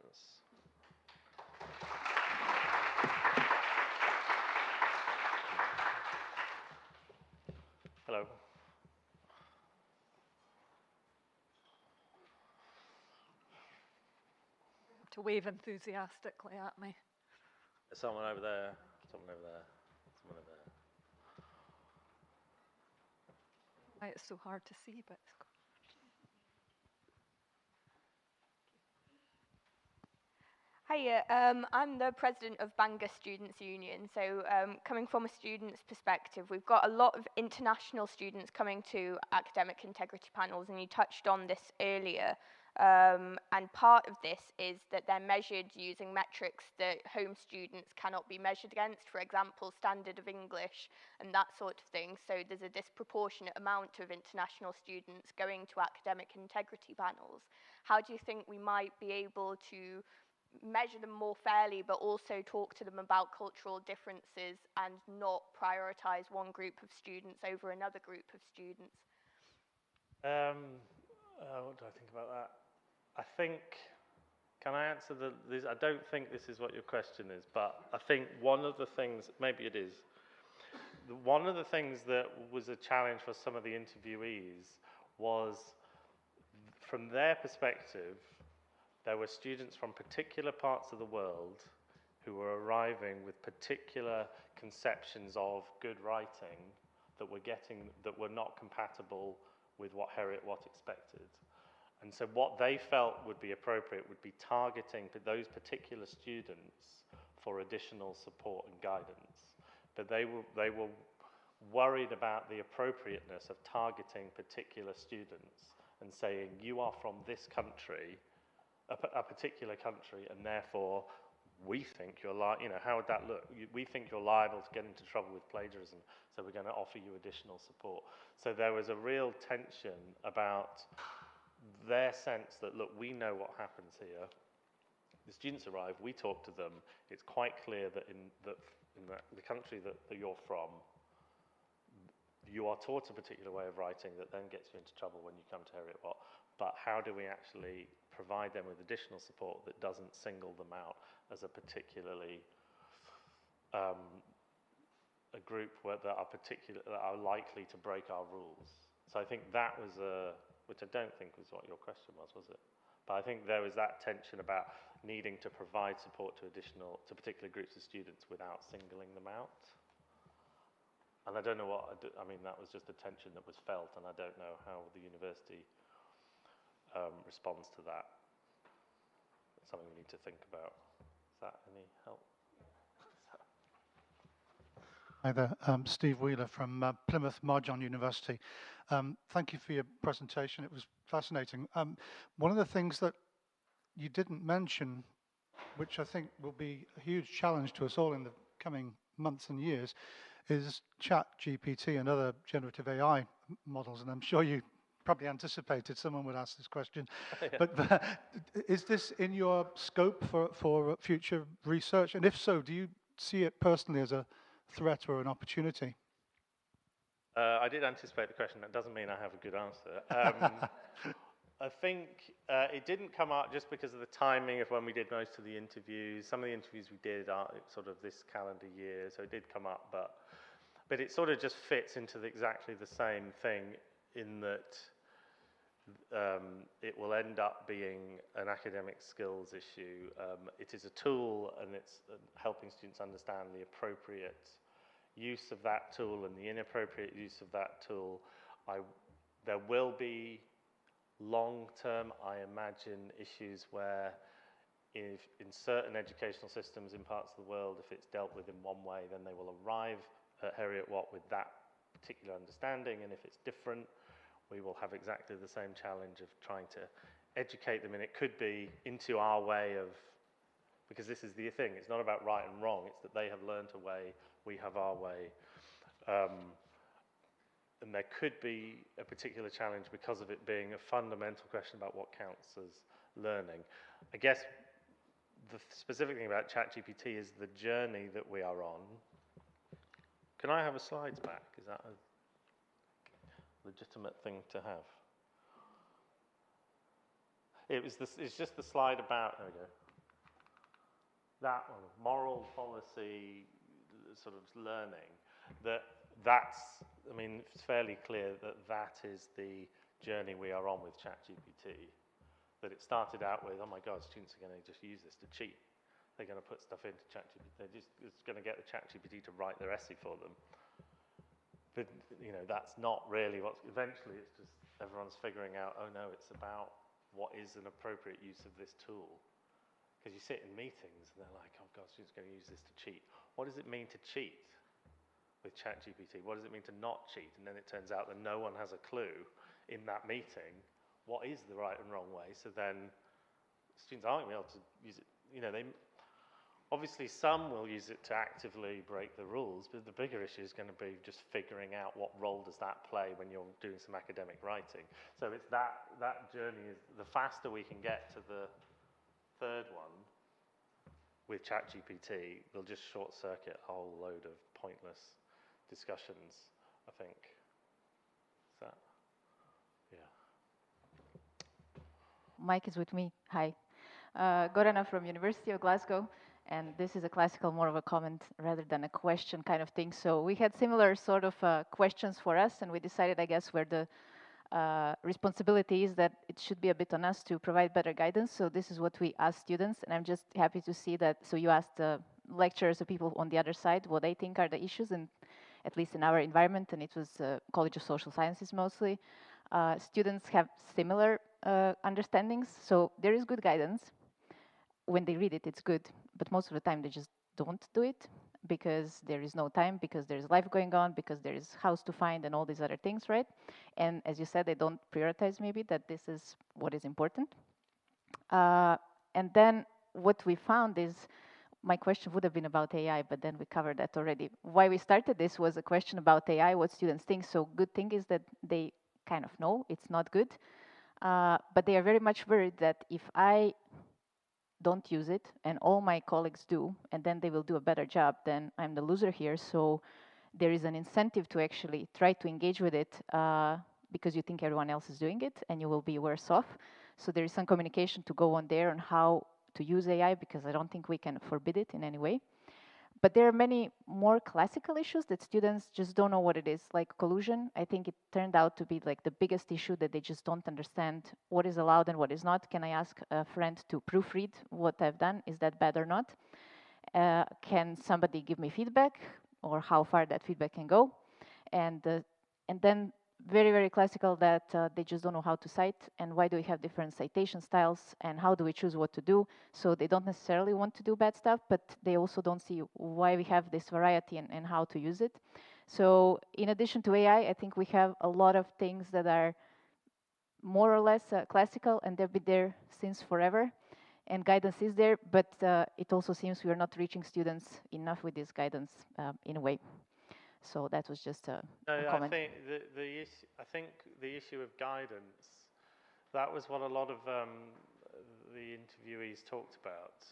Hello. To wave enthusiastically at me. There's someone over there, someone over there, someone over there. Why it's so hard to see, but it's cool. Hiya, I'm the president of Bangor Students' Union. So coming from a student's perspective, we've got a lot of international students coming to academic integrity panels, and you touched on this earlier. And part of this is that they're measured using metrics that home students cannot be measured against, for example, standard of English and that sort of thing. So there's a disproportionate amount of international students going to academic integrity panels. How do you think we might be able to measure them more fairly, but also talk to them about cultural differences and not prioritize one group of students over another group of students? What do I think about that? I think, can I answer this? I don't think this is what your question is, but I think one of the things, maybe it is, one of the things that was a challenge for some of the interviewees was, from their perspective, there were students from particular parts of the world who were arriving with particular conceptions of good writing that were not compatible with what Heriot-Watt expected. And so what they felt would be appropriate would be targeting those particular students for additional support and guidance. But they were worried about the appropriateness of targeting particular students and saying, you are from this country, a particular country, and therefore we think you're how would that look? We think you're liable to get into trouble with plagiarism, so we're going to offer you additional support. So there was a real tension about their sense that, look, we know what happens here. The students arrive, we talk to them. It's quite clear that in the country that you're from, you are taught a particular way of writing that then gets you into trouble when you come to Heriot-Watt. But how do we actually provide them with additional support that doesn't single them out as a particularly a group that are likely to break our rules? So I think that was which I don't think was what your question was it? But I think there was that tension about needing to provide support to particular groups of students without singling them out. And I don't know I mean, that was just a tension that was felt, and I don't know how the university responds to that. It's something we need to think about. Is that any help? Hi there, Steve Wheeler from Plymouth Marjon University. Thank you for your presentation. It was fascinating. One of the things that you didn't mention, which I think will be a huge challenge to us all in the coming months and years, is ChatGPT and other generative AI models. And I'm sure you probably anticipated someone would ask this question. Yeah. But is this in your scope for future research? And if so, do you see it personally as a threat or an opportunity? I did anticipate the question. That doesn't mean I have a good answer. I think it didn't come up just because of the timing of when we did most of the interviews. Some of the interviews we did are sort of this calendar year, so it did come up, but it sort of just fits into exactly the same thing in that it will end up being an academic skills issue. It is a tool, and it's helping students understand the appropriate use of that tool and the inappropriate use of that tool. There will be long-term, I imagine, issues where if in certain educational systems in parts of the world, if it's dealt with in one way, then they will arrive at Heriot-Watt with that particular understanding, and if it's different, we will have exactly the same challenge of trying to educate them, and it could be into our way of, because this is the thing, it's not about right and wrong, it's that they have learned a way, we have our way. And there could be a particular challenge because of it being a fundamental question about what counts as learning. I guess the specific thing about ChatGPT is the journey that we are on. Can I have a slides back? Is that a legitimate thing to have? It's just the slide about, there we go. That one, moral policy, sort of learning, I mean, it's fairly clear that that is the journey we are on with ChatGPT. That it started out with, oh my God, students are going to just use this to cheat. They're going to put stuff into ChatGPT. It's going to get the ChatGPT to write their essay for them. But, you know, that's not really eventually it's just everyone's figuring out, oh no, it's about what is an appropriate use of this tool. Because you sit in meetings and they're like, oh God, students are going to use this to cheat. What does it mean to cheat with ChatGPT? What does it mean to not cheat? And then it turns out that no one has a clue in that meeting what is the right and wrong way. So then students aren't going to be able to use it. You know, obviously some will use it to actively break the rules, but the bigger issue is going to be just figuring out what role does that play when you're doing some academic writing. So it's that journey is the faster we can get to the third one with ChatGPT, we'll just short circuit a whole load of pointless discussions, I think. Is that? Yeah. Mike is with me. Hi. Gorana from University of Glasgow, and this is a classical, more of a comment rather than a question kind of thing. So we had similar sort of questions for us, and we decided, I guess, where the responsibility is that it should be a bit on us to provide better guidance. So this is what we asked students, and I'm just happy to see that. So you asked lecturers or people on the other side what they think are the issues, and at least in our environment, and it was College of Social Sciences mostly. Students have similar understandings, so there is good guidance. When they read it, it's good, but most of the time they just don't do it because there is no time, because there's life going on, because there is house to find and all these other things, right? And as you said, they don't prioritize maybe that this is what is important. And then what we found is my question would have been about AI, but then we covered that already. Why we started this was a question about AI, what students think. So good thing is that they kind of know it's not good, but they are very much worried that if I don't use it and all my colleagues do, and then they will do a better job, then I'm the loser here. So there is an incentive to actually try to engage with it because you think everyone else is doing it and you will be worse off. So there is some communication to go on there on how to use AI, because I don't think we can forbid it in any way. But there are many more classical issues that students just don't know what it is, like collusion. I think it turned out to be like the biggest issue, that they just don't understand what is allowed and what is not. Can I ask a friend to proofread what I've done? Is that bad or not? Can somebody give me feedback, or how far that feedback can go? And then very, very classical that they just don't know how to cite, and why do we have different citation styles, and how do we choose what to do? So they don't necessarily want to do bad stuff, but they also don't see why we have this variety and how to use it. So in addition to AI, I think we have a lot of things that are more or less classical, and they've been there since forever, and guidance is there, but it also seems we are not reaching students enough with this guidance in a way. So that was just a comment. I think the issue of guidance, that was what a lot of the interviewees talked about.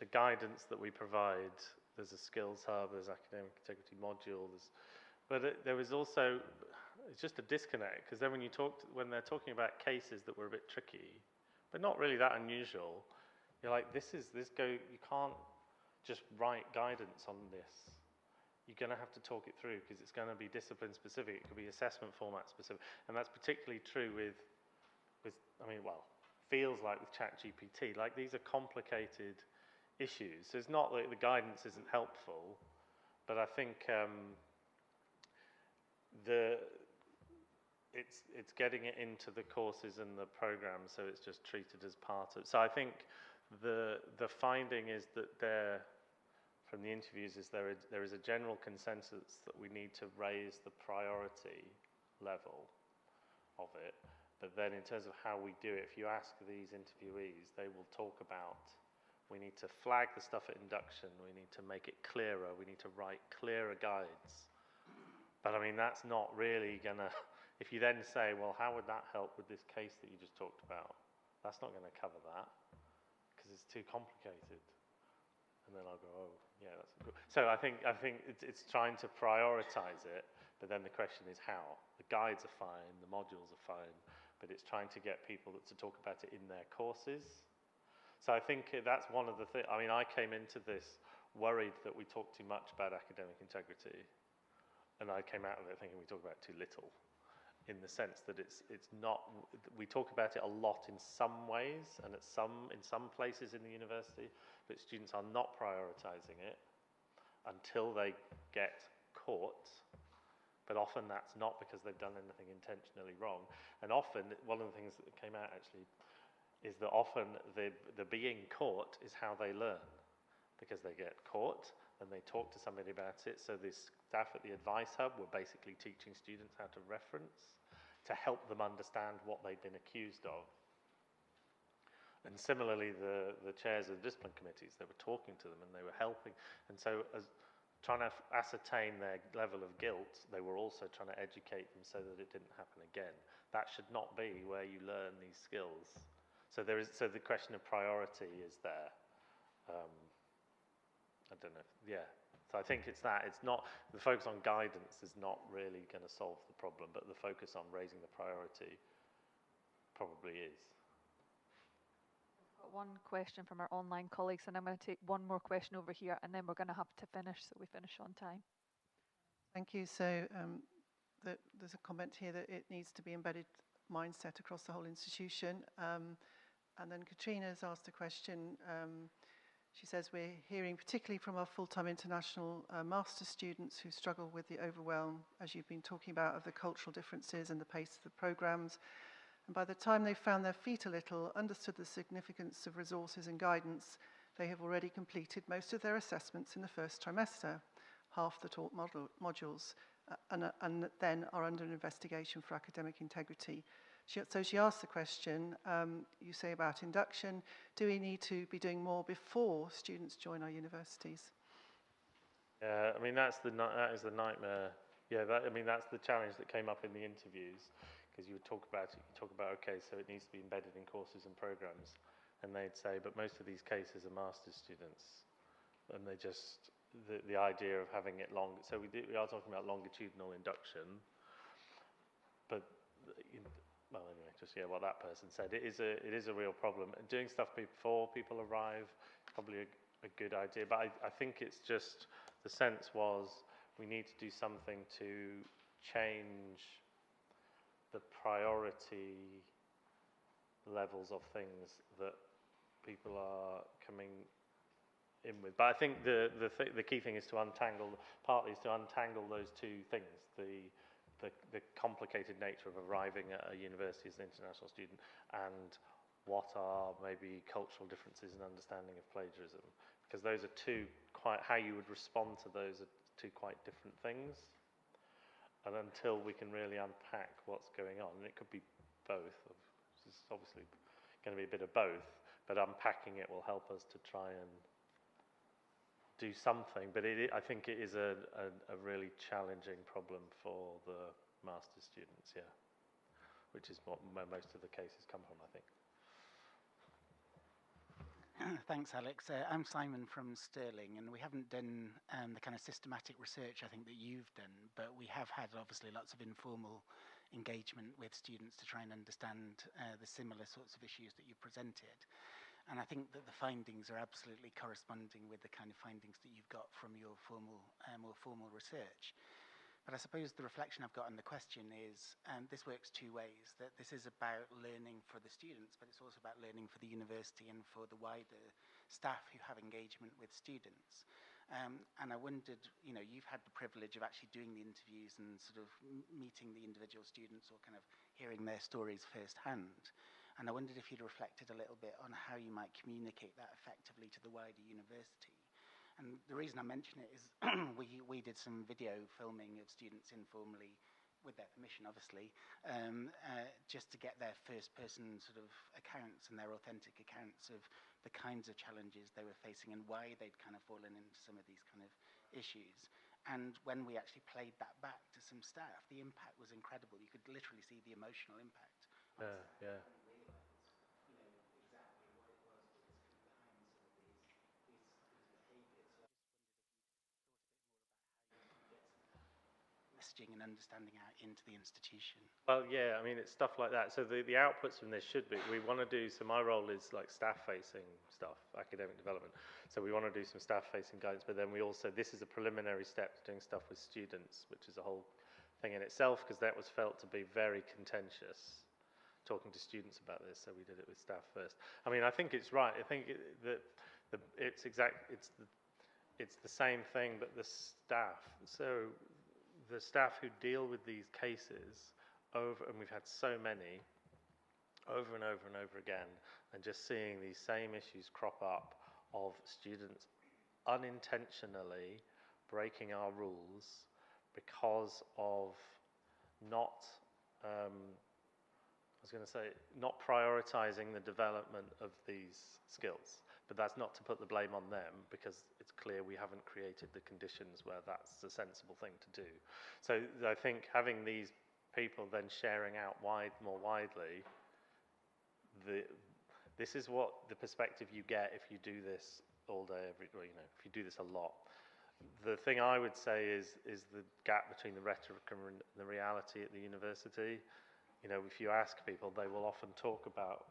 The guidance that we provide. There's a skills hub, there's academic integrity module, but there was also, it's just a disconnect, because then when they're talking about cases that were a bit tricky, but not really that unusual, you're like, you can't just write guidance on this. You're going to have to talk it through, because it's going to be discipline specific. It could be assessment format specific, and that's particularly true with feels like with ChatGPT. Like, these are complicated issues. So it's not that the guidance isn't helpful, but I think it's getting it into the courses and the programs, so it's just treated as part of. So I think the finding is that from the interviews is there is a general consensus that we need to raise the priority level of it. But then in terms of how we do it, if you ask these interviewees, they will talk about, we need to flag the stuff at induction, we need to make it clearer, we need to write clearer guides. But I mean, that's not really gonna, if you then say, well, how would that help with this case that you just talked about? That's not gonna cover that, because it's too complicated. And then I'll go, oh, yeah, that's good. So I think it's trying to prioritize it, but then the question is how. The guides are fine, the modules are fine, but it's trying to get people to talk about it in their courses. So I think that's one of the things. I mean, I came into this worried that we talk too much about academic integrity, and I came out of it thinking we talk about too little, in the sense that it's not. We talk about it a lot in some ways, and in some places in the university, but students are not prioritizing it until they get caught. But often that's not because they've done anything intentionally wrong. And often, one of the things that came out actually is that often the being caught is how they learn, because they get caught and they talk to somebody about it. So this staff at the Advice Hub were basically teaching students how to reference to help them understand what they'd been accused of. And similarly, the chairs of the discipline committees, they were talking to them and they were helping. And so as trying to ascertain their level of guilt, they were also trying to educate them so that it didn't happen again. That should not be where you learn these skills. So the question of priority is there. I don't know, yeah. So I think it's that. It's not, the focus on guidance is not really going to solve the problem, but the focus on raising the priority probably is. One question from our online colleagues, and I'm going to take one more question over here, and then we're going to have to finish, so we finish on time. Thank you. So there's a comment here that it needs to be embedded mindset across the whole institution. And then Katrina's asked a question. She says, we're hearing particularly from our full-time international master students who struggle with the overwhelm, as you've been talking about, of the cultural differences and the pace of the programs. And by the time they've found their feet a little, understood the significance of resources and guidance, they have already completed most of their assessments in the first trimester, half the taught modules, and then are under investigation for academic integrity. So she asked the question, you say about induction, do we need to be doing more before students join our universities? Yeah, I mean, that is the nightmare. Yeah, I mean, that's the challenge that came up in the interviews, because you would talk about it, you talk about, okay, so it needs to be embedded in courses and programs, and they'd say, but most of these cases are master's students, and they just, the idea of having it long, so we are talking about longitudinal induction, but, well, anyway, just, yeah, what that person said, it is a real problem, and doing stuff before people arrive, probably a good idea, but I think it's just, the sense was, we need to do something to change the priority levels of things that people are coming in with. But I think the key thing is to partly is to untangle those two things, the complicated nature of arriving at a university as an international student and what are maybe cultural differences in understanding of plagiarism. Because those are how you would respond to those are two quite different things. And until we can really unpack what's going on, and it could be both, it's obviously going to be a bit of both, but unpacking it will help us to try and do something. But I think it is a really challenging problem for the master's students, yeah, which is where most of the cases come from, I think. Thanks, Alex. I'm Simon from Stirling, and we haven't done the kind of systematic research I think that you've done, but we have had obviously lots of informal engagement with students to try and understand the similar sorts of issues that you presented. And I think that the findings are absolutely corresponding with the kind of findings that you've got from your more formal research. But I suppose the reflection I've got on the question is, this works two ways, that this is about learning for the students, but it's also about learning for the university and for the wider staff who have engagement with students. And I wondered, you've had the privilege of actually doing the interviews and sort of meeting the individual students or kind of hearing their stories firsthand. And I wondered if you'd reflected a little bit on how you might communicate that effectively to the wider university. And the reason I mention it is we did some video filming of students informally, with their permission obviously, just to get their first person sort of accounts and their authentic accounts of the kinds of challenges they were facing and why they'd kind of fallen into some of these kind of issues. And when we actually played that back to some staff, the impact was incredible. You could literally see the emotional impact. Yeah. Messaging and understanding out into the institution. Well, yeah, I mean, it's stuff like that. So the outputs from this should be, we want to do, so my role is like staff-facing stuff, academic development. So we want to do some staff-facing guidance, but then we also, this is a preliminary step to doing stuff with students, which is a whole thing in itself, because that was felt to be very contentious, talking to students about this, so we did it with staff first. I mean, I think it's right. I think it's the same thing, but the staff. So the staff who deal with these cases and we've had so many, over and over and over again, and just seeing these same issues crop up of students unintentionally breaking our rules because of not, not prioritizing the development of these skills. But that's not to put the blame on them, because it's clear we haven't created the conditions where that's a sensible thing to do. So I think having these people then sharing out more widely, this is what the perspective you get if you do this all day, if you do this a lot. The thing I would say is the gap between the rhetoric and the reality at the university. If you ask people, they will often talk about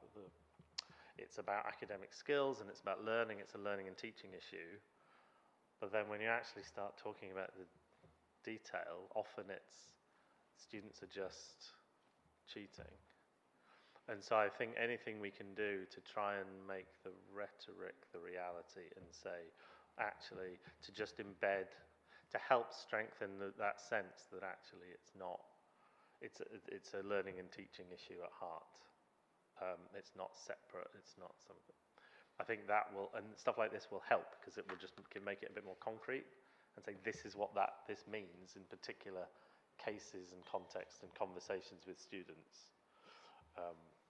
it's about academic skills and it's about learning, it's a learning and teaching issue. But then when you actually start talking about the detail, often it's students are just cheating. And so I think anything we can do to try and make the rhetoric the reality and say, actually, to just embed, to help strengthen that sense that actually it's a learning and teaching issue at heart. It's not separate, it's not something. I think that will, and stuff like this will help, because it will just make it a bit more concrete and say this is what this means in particular cases and contexts and conversations with students.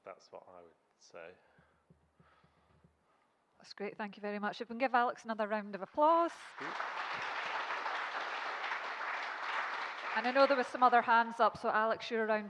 That's what I would say. That's great, thank you very much. If we can give Alex another round of applause. And I know there was some other hands up, so Alex, you're around